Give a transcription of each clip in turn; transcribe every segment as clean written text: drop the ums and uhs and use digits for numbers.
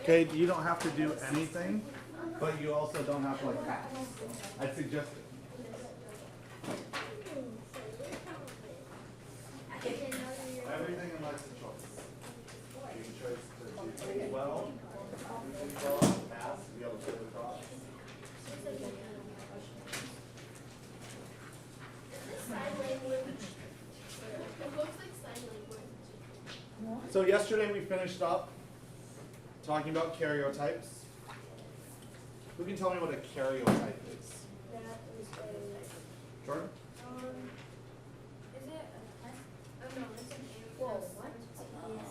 Okay, you don't have to do anything, but you also don't have to like pass. I suggest it. Everything in life's a choice. You can choose to do well, pass, be able to get across. So yesterday we finished up talking about karyotypes. Who can tell me what a karyotype is? That is a. Jordan? Is it a? Oh no, it's an whoa, what?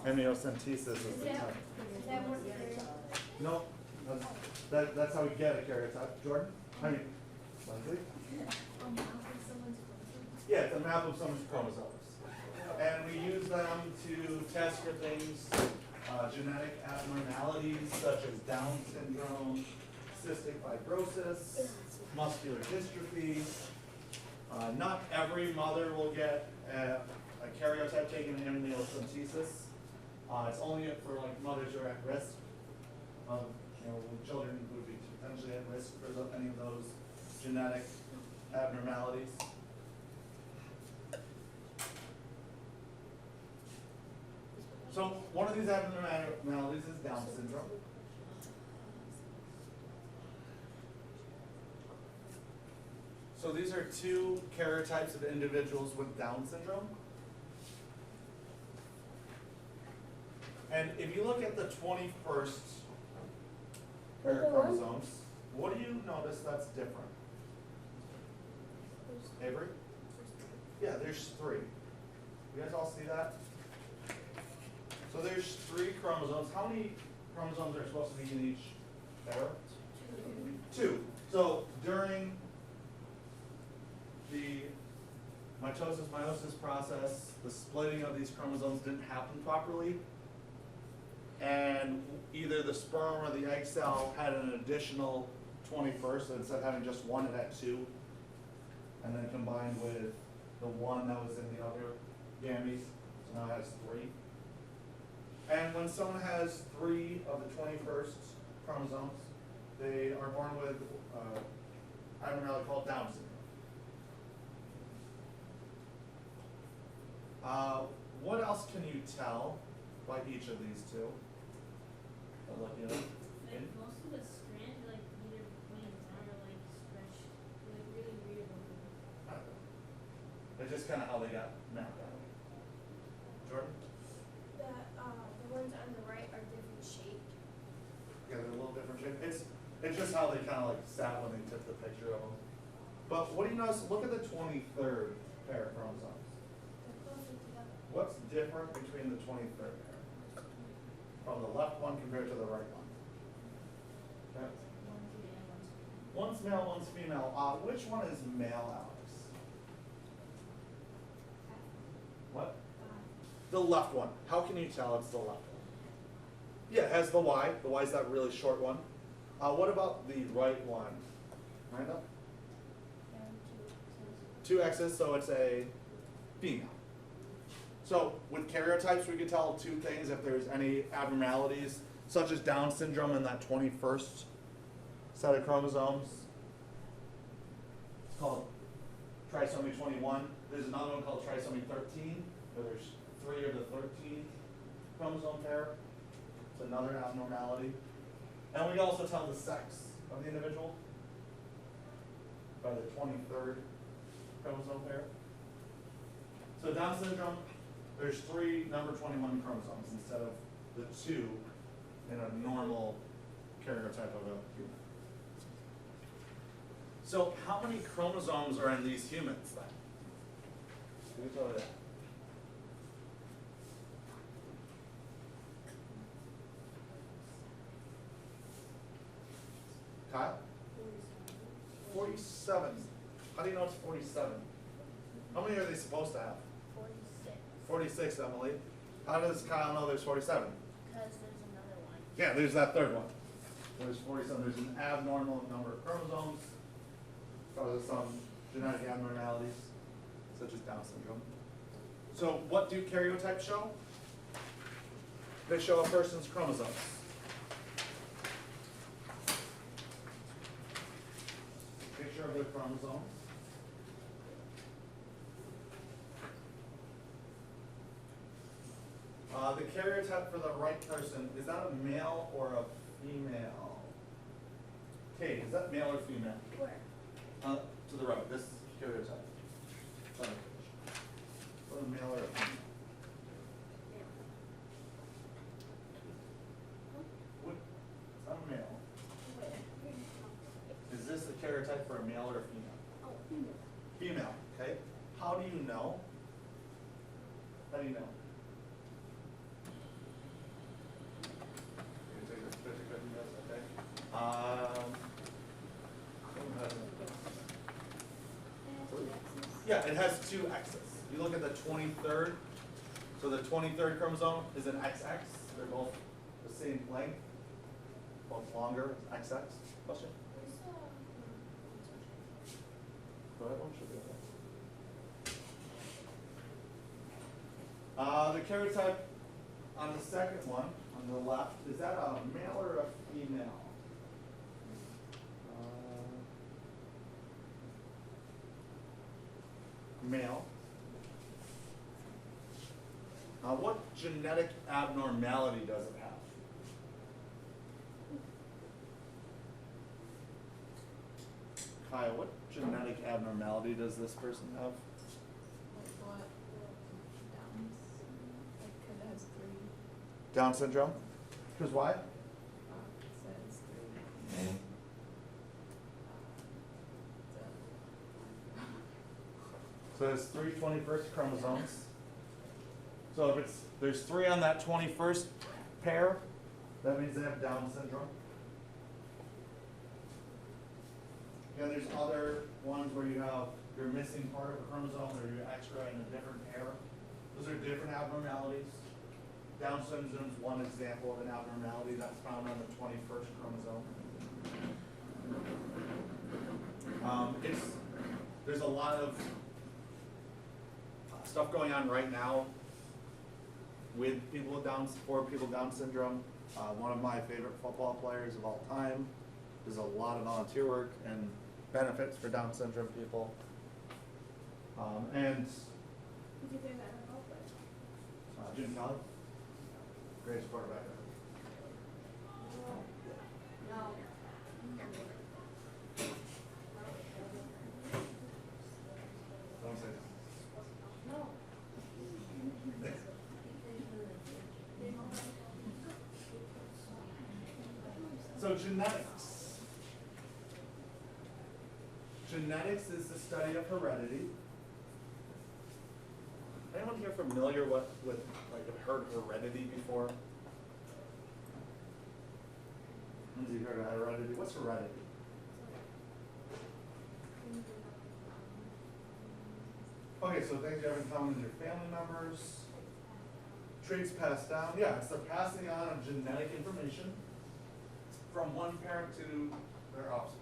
Amniocentesis is the type. Is that what No, that's how we get a karyotype. Jordan? I mean, Leslie? Yeah, it's a map of someone's chromosomes. And we use them to test for things, genetic abnormalities such as Down syndrome, cystic fibrosis, muscular dystrophy. Not every mother will get a karyotype taken in amniocentesis. It's only for like mothers who are at risk of, children who would be potentially at risk for any of those genetic abnormalities. So one of these abnormalities is Down syndrome. So these are two karyotypes of individuals with Down syndrome. And if you look at the 21st pair of chromosomes, what do you notice that's different? Avery? Yeah, there's 3. You guys all see that? So there's 3 chromosomes. How many chromosomes are supposed to be in each pair? 2. So during the mitosis-meiosis process, the splitting of these chromosomes didn't happen properly. And either the sperm or the egg cell had an additional 21st, so instead of having just 1, it had 2. And then combined with the 1 that was in the other gametes, so now it has 3. And when someone has 3 of the 21st chromosomes, they are born with abnormality called Down syndrome. What else can you tell by each of these two? Like most of the strands, like either plain down or like stretched, like really weird looking. It's just kind of how they got mapped out. Jordan? The ones on the right are different shaped. Yeah, they're a little different shape. It's just how they kind of like sat when they took the picture of them. But what do you notice? Look at the 23rd pair of chromosomes. They're closer together. What's different between the 23rd pair? From the left one compared to the right one? Okay. One's male, one's female. Which one is male, Alex? What? The left one. How can you tell it's the left one? Yeah, it has the Y. The Y is that really short one. What about the right one? Miranda? 2 X's, so it's a female. So with karyotypes, we could tell 2 things if there's any abnormalities, such as Down syndrome in that 21st set of chromosomes. It's called trisomy 21. There's another one called trisomy 13, where there's 3 of the 13th chromosome pair. It's another abnormality. And we can also tell the sex of the individual by the 23rd chromosome pair. So Down syndrome, there's 3 number 21 chromosomes instead of the 2 in a normal karyotype of a human. So how many chromosomes are in these humans then? Can we tell you that? Kyle? 47. How do you know it's 47? How many are they supposed to have? 46, Emily. How does Kyle know there's 47? Because there's another one. Yeah, there's that third one. There's 47. There's an abnormal number of chromosomes because of some genetic abnormalities, such as Down syndrome. So what do karyotypes show? They show a person's chromosomes. Picture of their chromosomes. The karyotype for the right person, is that a male or a female? Kate, is that male or female? Where? To the right, this karyotype. For a male or a female? What, it's not a male. Is this the karyotype for a male or a female? Oh, female. Female, okay. How do you know? How do you know? You take a picture of this, okay. Yeah, it has two X's. You look at the 23rd, so the 23rd chromosome is an XX. They're both the same length, both longer, XX. Question? Go ahead, should be okay. The karyotype on the second one, on the left, is that a male or a female? Male. What genetic abnormality does it have? Kaya, what genetic abnormality does this person have? Down syndrome? Because why? So there's 3 21st chromosomes. So if there's 3 on that 21st pair, that means they have Down syndrome. And there's other ones where you're missing part of a chromosome or you're extra in a different pair. Those are different abnormalities. Down syndrome is one example of an abnormality that's found on the 21st chromosome. There's a lot of stuff going on right now with people with Down syndrome. One of my favorite football players of all time does a lot of volunteer work and benefits for Down syndrome people. And Who's your favorite NFL player? Jim Kelly, greatest quarterback ever. No. Don't say No. So genetics. Genetics is the study of heredity. Anyone here familiar with like have heard heredity before? Lindsay, you heard of heredity? What's heredity? Okay, so things you have in common with your family members, traits passed down. Yeah, it's the passing on of genetic information from one parent to their offspring.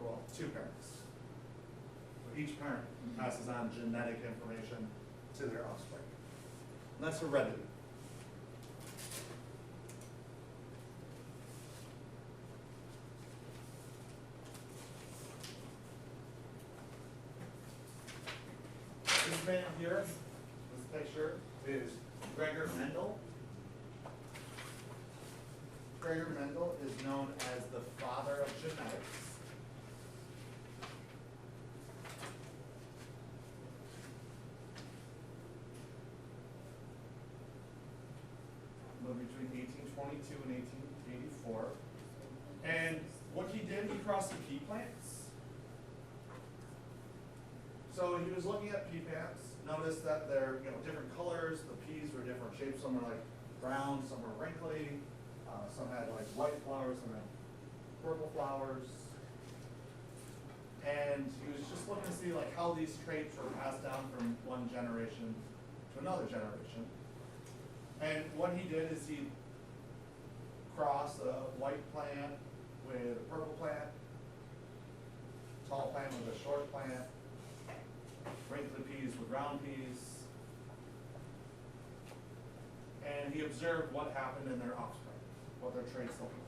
Well, 2 parents. So each parent passes on genetic information to their offspring. And that's heredity. This man here, this picture, is Gregor Mendel. Gregor Mendel is known as the father of genetics. Between 1822 and 1884. And what he did, he crossed the pea plants. So he was looking at pea plants, noticed that they're different colors, the peas were different shapes, some were like brown, some were wrinkly, some had like white flowers, some had purple flowers. And he was just looking to see like how these traits were passed down from one generation to another generation. And what he did is he crossed a white plant with a purple plant, tall plant with a short plant, wrinkly peas ground peas. And he observed what happened in their offspring, what their traits looked like.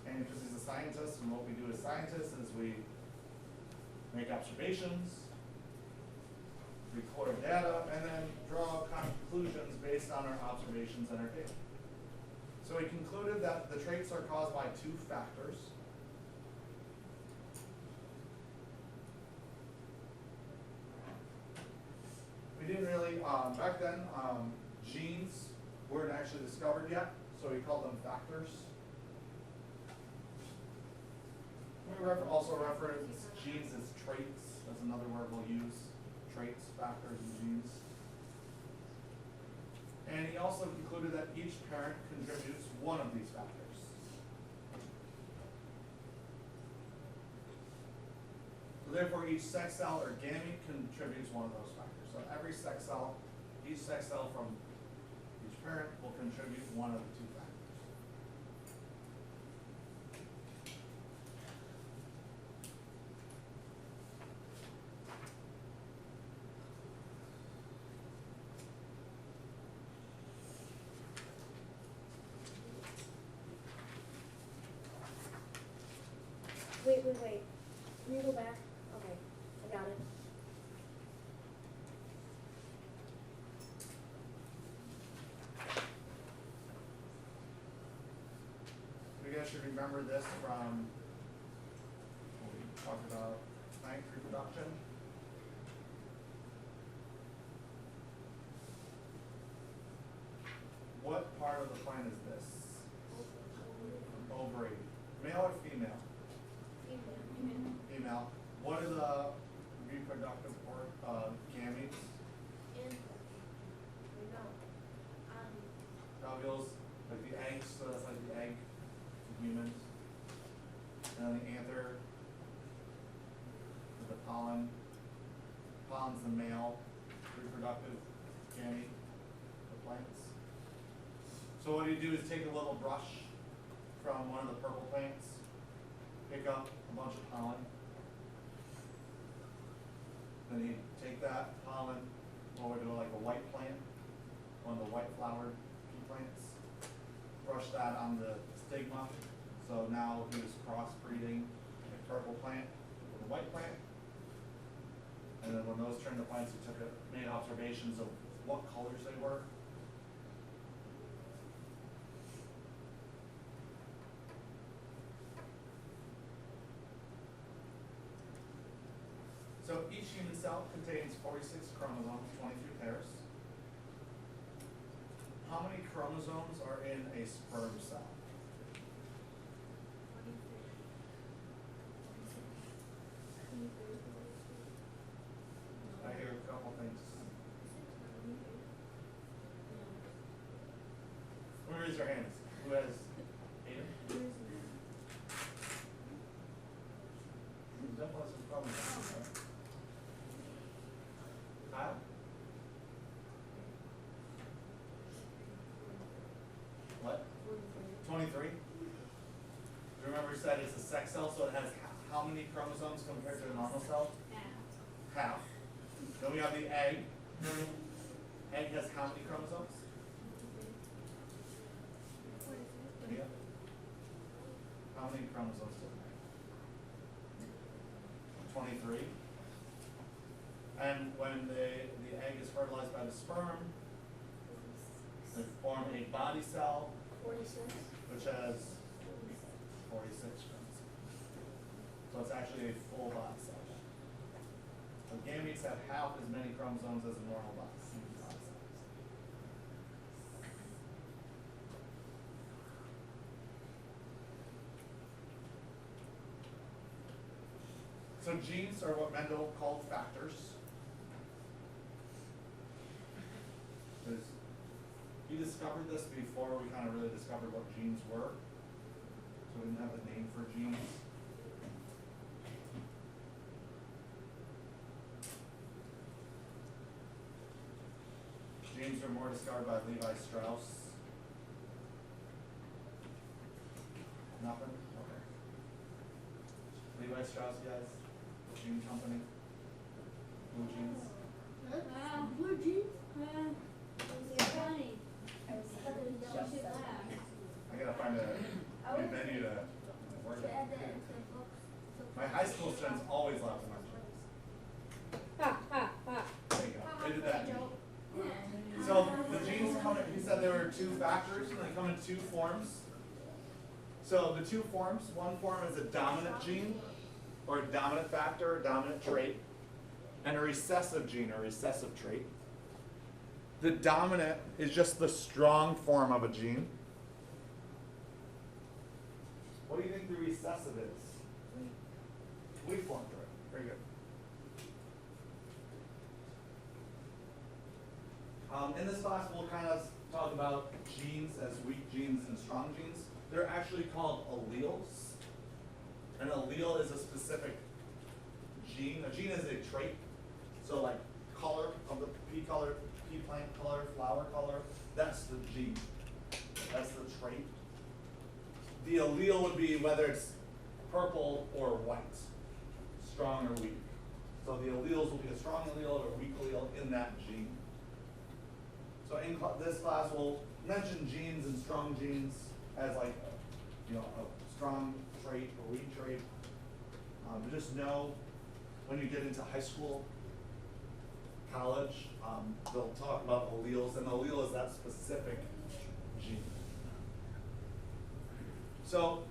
And because he's a scientist, and what we do as scientists is we make observations, record data, and then draw conclusions based on our observations and our data. So he concluded that the traits are caused by two factors. We didn't really, back then, genes weren't actually discovered yet, so we called them factors. We also reference genes as traits. That's another word we'll use. Traits, factors, and genes. And he also concluded that each parent contributes one of these factors. So therefore, each sex cell or gamete contributes one of those factors. So every sex cell, each sex cell from each parent will contribute one of the two factors. Wait. Can you go back? Okay, I got it. You guys should remember this from when we talked about plant reproduction. What part of the plant is this? Ovary. Male or female? Female. What are the reproductive gametes? Ovules, like the eggs, so that's like the egg for humans. And then the anther is the pollen. Pollen's the male reproductive gamete for plants. So what you do is take a little brush from one of the purple plants, pick up a bunch of pollen. Then you take that pollen over to like a white plant, one of the white flowered pea plants. Brush that on the stigma. So now he was crossbreeding a purple plant with a white plant. And then when those turned to plants, he made observations of what colors they were. So each human cell contains 46 chromosomes, 23 pairs. How many chromosomes are in a sperm cell? I hear a couple things. Who raise their hands? Who has 8? Definitely has some chromosomes, right? Kyle? What? 23? Remember we said it's a sex cell, so it has how many chromosomes compared to a normal cell? Half. Then we have the egg. Egg has how many chromosomes? Yeah. How many chromosomes does it have? 23. And when the egg is fertilized by the sperm, they form a body cell, 46. which has 46 chromosomes. So it's actually a full body cell. So gametes have half as many chromosomes as a normal body cell. So genes are what Mendel called factors. He discovered this before we kind of really discovered what genes were. So we didn't have the name for genes. Genes were more discovered by Levi Strauss. Nothing? Okay. Levi Strauss guys, jean company, blue jeans. Wow. Blue jeans? It's funny. Don't you laugh. I gotta find a good venue to work To add at. that into the books. My high school students always laugh at my jokes. There you go, they did that. So the genes come in, he said there were two factors, and they come in two forms. So the two forms, one form is a dominant gene, or a dominant factor, a dominant trait, and a recessive gene, or recessive trait. The dominant is just the strong form of a gene. What do you think the recessive is? Weak form, correct. Very good. In this class, we'll kind of talk about genes as weak genes and strong genes. They're actually called alleles. An allele is a specific gene. A gene is a trait. So like color of the pea color, pea plant color, flower color, that's the gene. That's the trait. The allele would be whether it's purple or white, strong or weak. So the alleles will be a strong allele or a weak allele in that gene. So in this class, we'll mention genes and strong genes as like, a strong trait or weak trait. But just know when you get into high school, college, they'll talk about alleles, and allele is that specific gene. So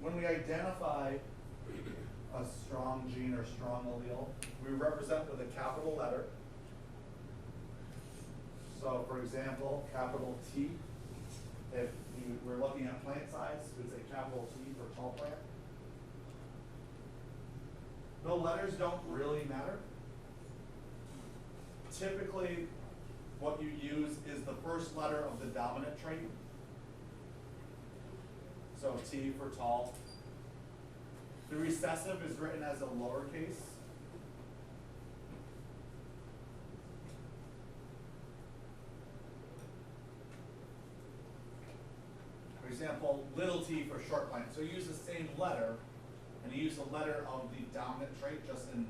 when we identify a strong gene or strong allele, we represent with a capital letter. So for example, capital T, if you were looking at plant size, we'd say capital T for tall plant. The letters don't really matter. Typically, what you use is the first letter of the dominant trait. So T for tall. The recessive is written as a lowercase. For example, little t for short plant. So you use the same letter, and you use the letter of the dominant trait just in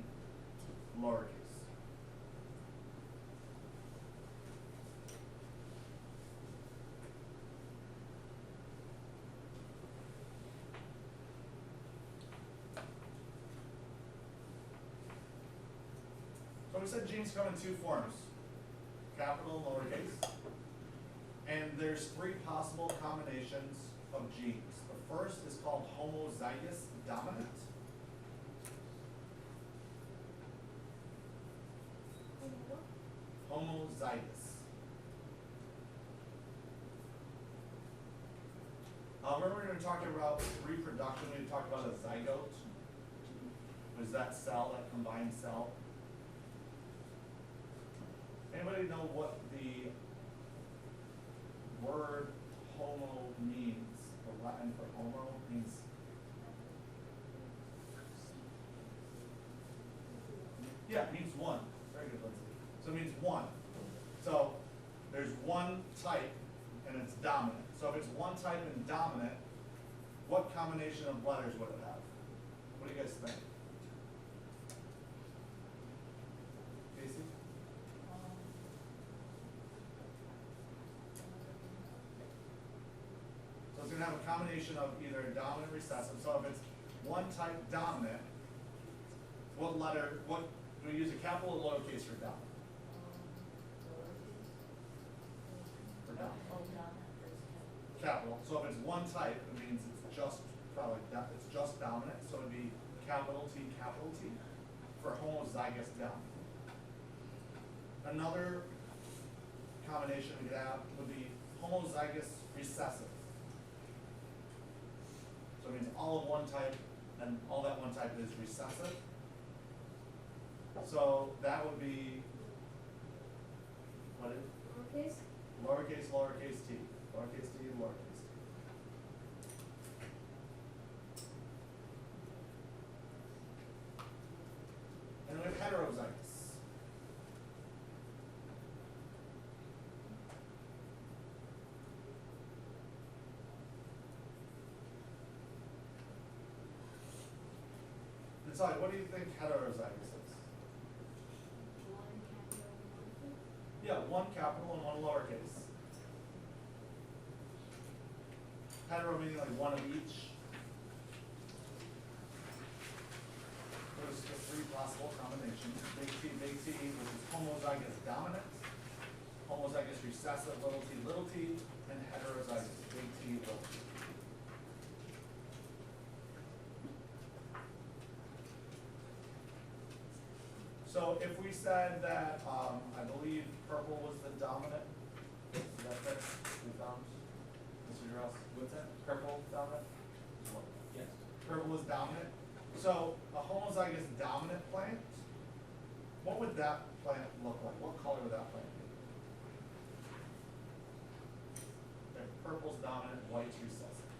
lowercase. So we said genes come in two forms, capital and lowercase. And there's three possible combinations of genes. The first is called homozygous dominant. Homozygous. Remember we were talking about reproduction, we talked about a zygote. Was that cell, that combined cell? Anybody know what the word homo means? The Latin for homo means. Yeah, it means one. Very good, Lindsay. So it means one. So there's one type and it's dominant. So if it's one type and dominant, what combination of letters would it have? What do you guys think? Casey? So it's going to have a combination of either dominant or recessive. So if it's one type dominant, what letter, do we use a capital or lowercase for dominant? For dominant. Capital. So if it's one type, it means it's just probably it's just dominant. So it'd be capital T for homozygous dominant. Another combination we could have would be homozygous recessive. So it means all of one type and all that one type is recessive. So that would be what is Lowercase? lowercase t. Lowercase t, lowercase t. And we have heterozygous. Natalia, what do you think heterozygous is? One capital, one little. Yeah, one capital and one lowercase. Hetero meaning like one of each. There's the three possible combinations. Big T, which is homozygous dominant, homozygous recessive, little t, and heterozygous, big T, little t. So if we said that, I believe purple was the dominant, is that fair? We found, Mr. Ross, what's that? Purple dominant? Yes. Purple is dominant. So a homozygous dominant plant, what would that plant look like? What color would that plant be? Okay, purple's dominant, white's recessive.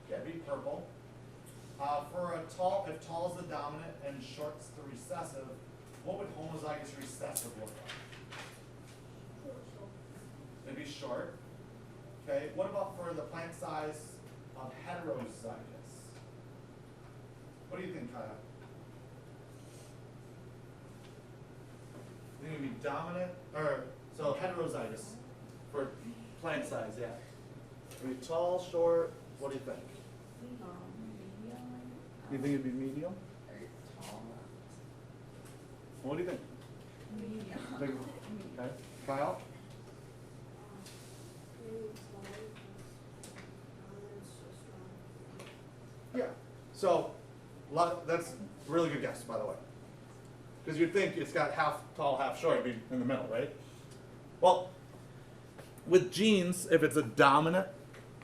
Yeah, be purple. For a tall, if tall is the dominant and short's the recessive, what would homozygous recessive look like? It'd be short. Okay, what about for the plant size of heterozygous? What do you think, Kaya? You think it'd be dominant, or, so heterozygous for plant size, yeah. It'd be tall, short, what do you think? Medium. You think it'd be medium? Or tall. What do you think? Medium. Big- Okay, Kyle? Yeah, so, that's a really good guess, by the way. Because you'd think it's got half tall, half short, it'd be in the middle, right? Well, with genes, if it's a dominant,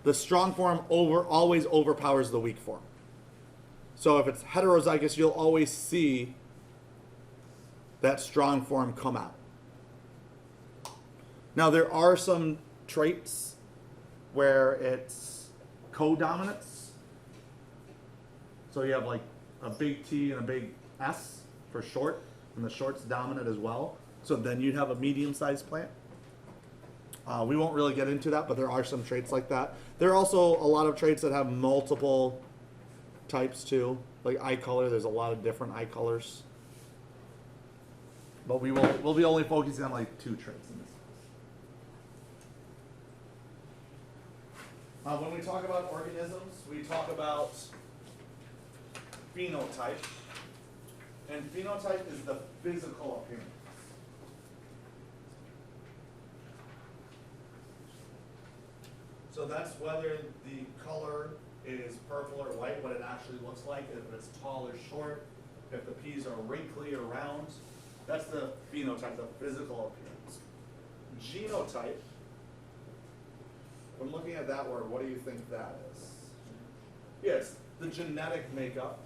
the strong form always overpowers the weak form. So if it's heterozygous, you'll always see that strong form come out. Now there are some traits where it's codominance. So you have like a big T and a big S for short, and the short's dominant as well. So then you'd have a medium-sized plant. We won't really get into that, but there are some traits like that. There are also a lot of traits that have multiple types too, like eye color. There's a lot of different eye colors, but we'll be only focusing on like 2 traits in this. When we talk about organisms, we talk about phenotype, and phenotype is the physical appearance. So that's whether the color is purple or white, what it actually looks like, if it's tall or short, if the peas are wrinkly or round. That's the phenotype, the physical appearance. Genotype, when looking at that word, what do you think that is? Yes, the genetic makeup.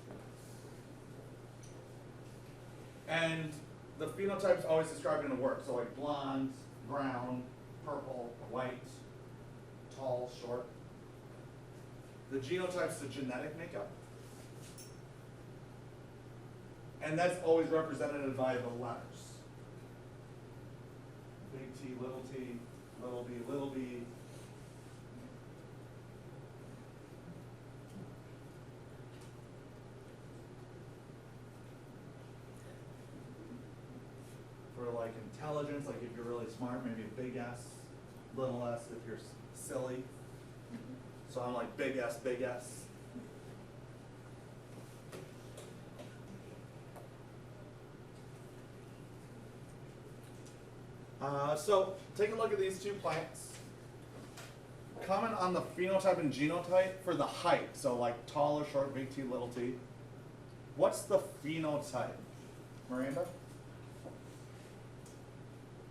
And the phenotype's always described in a word, so like blonde, brown, purple, white, tall, short. The genotype's the genetic makeup. And that's always represented by the letters. Big T, little b, little b. For like intelligence, like if you're really smart, maybe a big S, little s if you're silly. So I'm like big S, big S. So take a look at these 2 plants. Comment on the phenotype and genotype for the height. So like tall or short, big T, little t. What's the phenotype, Miranda?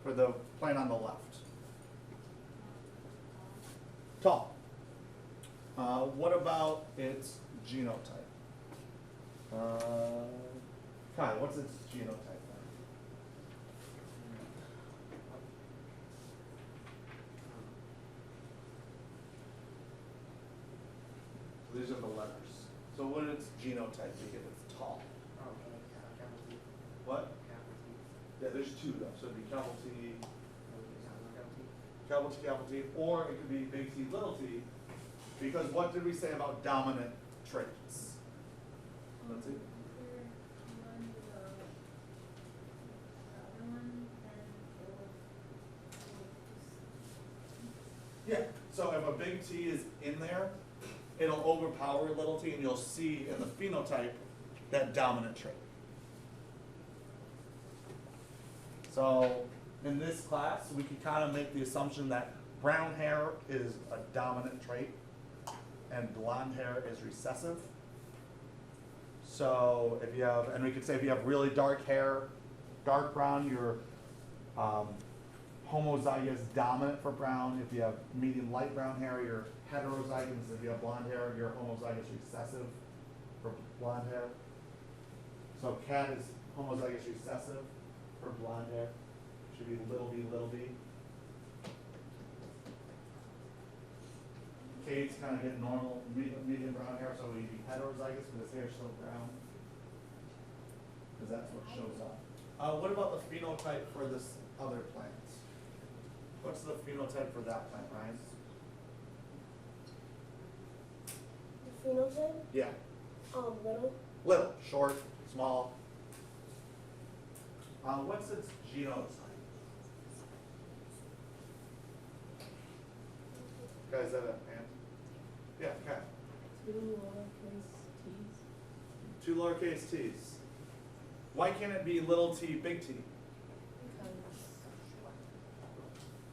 For the plant on the left. Tall. What about its genotype? Kai, what's its genotype then? So these are the letters. So what would its genotype be if it's tall? What? Yeah, there's 2 though. So it'd be capital T, capital T, or it could be big T, little t. Because what did we say about dominant traits? Lindsay? One, the other one, and Yeah, so if a big T is in there, it'll overpower a little t, and you'll see in the phenotype that dominant trait. So in this class, we can kind of make the assumption that brown hair is a dominant trait and blonde hair is recessive. So if you have, and we could say if you have really dark hair, dark brown, you're homozygous dominant for brown. If you have medium light brown hair, you're heterozygous. If you have blonde hair, you're homozygous recessive for blonde hair. So cat is homozygous recessive for blonde hair. Should be little b, little b. Kate's kind of getting normal medium brown hair, so he'd be heterozygous, but his hair's still brown. Because that's what shows up. What about the phenotype for this other plant? What's the phenotype for that plant, Ryan? The phenotype? Yeah. Little. Little, short, small. What's its genotype? Guys, that a hand? Yeah, okay. 2 lowercase t's. 2 lowercase t's. Why can't it be little t, big T?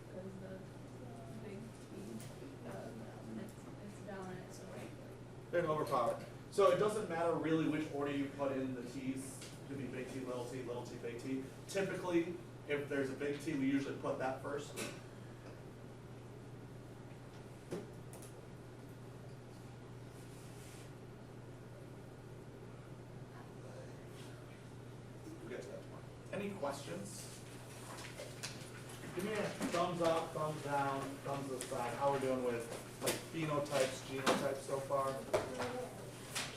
Because the big T, it's dominant, so right. They're overpowered. So it doesn't matter really which order you put in the t's. It could be big T, little t, big T. Typically, if there's a big T, we usually put that first. We'll get to that tomorrow. Any questions? Give me a thumbs up, thumbs down, thumbs aside. How we're doing with like phenotypes, genotypes so far?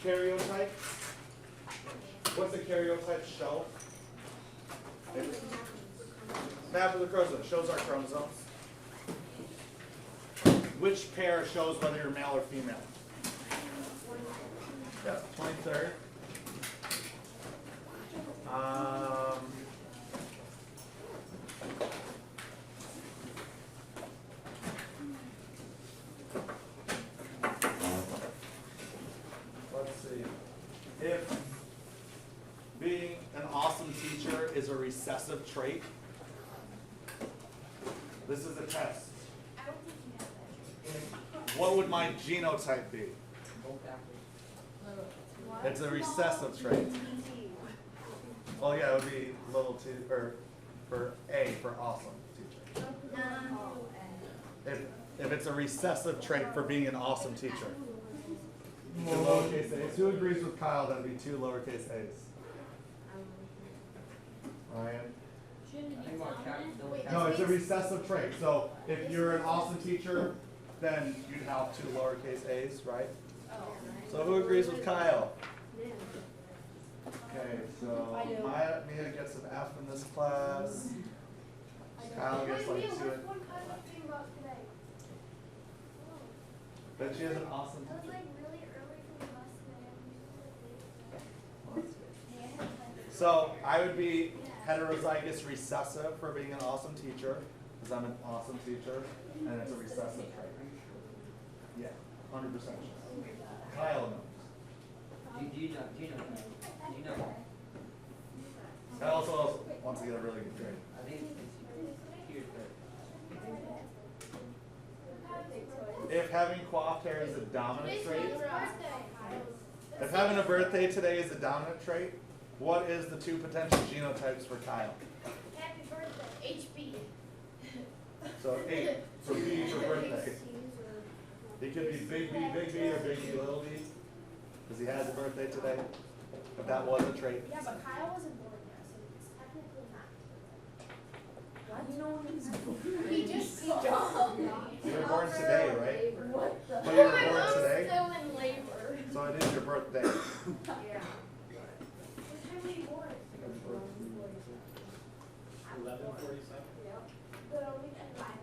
Karyotypes. What's a karyotype show? Map of the chromosome shows our chromosomes. Which pair shows whether you're male or female? Yeah, 23rd. Let's see. If being an awesome teacher is a recessive trait, this is a test. I don't think you know that. What would my genotype be? It's a recessive trait. Well, yeah, it would be little t, or for A for awesome teacher. If it's a recessive trait for being an awesome teacher. 2 lowercase a's. Who agrees with Kyle that would be 2 lowercase a's? Ryan? shouldn't it be dominant? No, it's a recessive trait. So if you're an awesome teacher, then you'd have 2 lowercase a's, right? So who agrees with Kyle? Okay, so Mia gets an F in this class. Kyle gets like 2. But she has an awesome That was teacher. like really early for the bus. So I would be heterozygous recessive for being an awesome teacher, because I'm an awesome teacher, and it's a recessive trait. Yeah, 100%. Kyle knows. Do you know? Kyle also wants to get a really good grade. I think it's here, If having coiffed hair is a dominant trait, if having a birthday today is a dominant trait, what is the 2 potential genotypes for Kyle? Happy birthday, HB. So 8 for B for birthday. He could be big B, or big B, little b, because he has a birthday today. If that was a trait. Yeah, but Kyle wasn't born yet, so it's technically not. You know when he's born. He just jumped. You were born today, right? What the? But you were born today, Still in labor. so it is your birthday. Yeah. What time were you born? 11:47. The weekend live.